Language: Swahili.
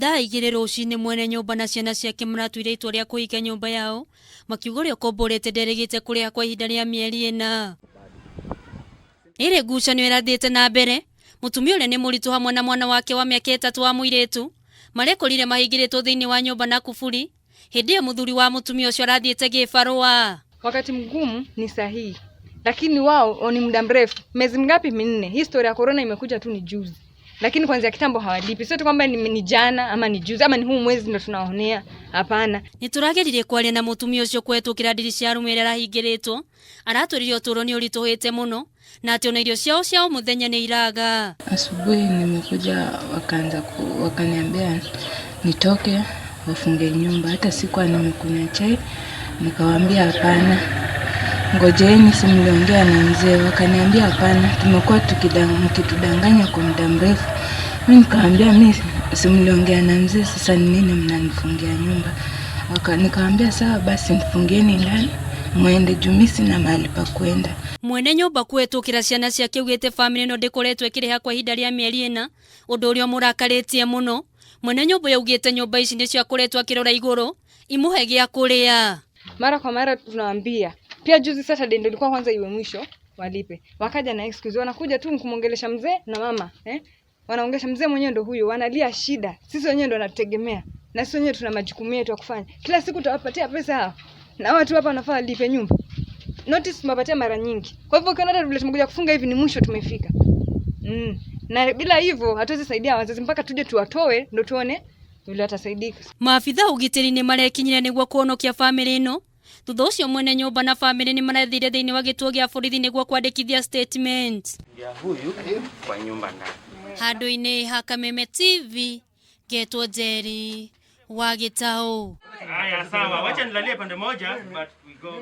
Thaa igĩrĩ rũcinĩ mwene nyũmba na ciana ciake maratuire itua rĩa kũhinga nyũmba yao makiuga ũrĩa ũkomborete nderĩgĩte kũrĩha kwa ihinda rĩa mĩeri 4. Ĩrĩ ngucanio ĩrathiĩte na mbere. Mutumia ũrĩa nĩ mũritũ hamwe na mwana wake wa mĩaka 3 wa mũirĩtu marekorire mahingĩrĩtwo thĩinĩ wa nyũmba na kuburi. Hĩndĩ ĩyo mũthuri wa mutumia ũcio arathiĩte gĩbarũa. Wakati mgumu ni sahihi, lakini wao ni muda mrefu. Miezi mingapi? 4. Historia ya corona imekuja tu ni juzi. Lakini kwanza kitambo hawalipi. Sio tu kwamba ni jana ama ni juzi ama ni huu mwezi ndio tunaonea. Hapana. Nitũragerire kwaria na mutumia ũcio kwetukĩra ndirica ya rume ĩrĩa arahingĩrĩtwo. Aratũririe ũtũro nĩ ũritũhĩte mũno na atĩ ona irio ciao mũthenya nĩ iraga. Asubuhi nimekuja wakaniambia nitoke wafunge nyumba. Hata sikuwa nimekunywa chai. Nikawaambia hapana. Ngojeni simliongea na mzee. Wakaniambia hapana, tumekuwa mkitudanganya kwa muda mrefu. Mimi nikawaambia mimi simliongea na mzee, sasa ni nini mnanifungia nyumba? Nikawaambia sawa basi mfungieni ndani muende jumisi na mahali pa kwenda. Mwene nyũmba kwetukĩra ciana ciake ugĩte famĩlĩ ĩno ndĩkoretwo ĩkĩrĩha kwa ihinda rĩa mĩeri 4, ũndũ ũrĩa mũrakarĩtie mũno. Mwene nyũmba yaugĩte nyũmba ici nĩ ciakoretwo akĩrora igũrũ imuhe gĩa kũrĩa. Mara kwa mara tunawaambia. Pia juzi Saturday ndio ilikuwa kwanza iwe mwisho walipe. Wakaja na excuse, wanakuja tu kumwongelesha mzee na mama, wanaongelesha mzee mwenyewe ndio huyo, wanalia shida. Sisi wenyewe ndio tunategemea. Na sisi wenyewe tuna majukumu yetu ya kufanya. Kila siku tutawapatia pesa hao. Na watu hapa wanafaa walipe nyumba. Notice tumepatia mara nyingi. Kwa hivyo ukiona hata vile tumekuja kufunga hivi ni mwisho tumefika. Na bila hivyo hatuwezi saidia wazazi mpaka tuje tuwatoe ndio tuone vile watasaidika. Maafitha ugitĩri nĩ marekinyire nĩguo kuonokia famĩlĩ ĩno. Thutha ũcio mwene nyũmba na famĩlĩ nĩ marathire thĩinĩ wa gĩtuo gĩa borithi nĩguo kwandĩkithia statement. Ya huyu kwa nyumba ndani. Handũ-inĩ ha Kameme TV, Getwo Njeri wa Gĩtaũ. Haya sawa, wacha nilalie pande moja but we go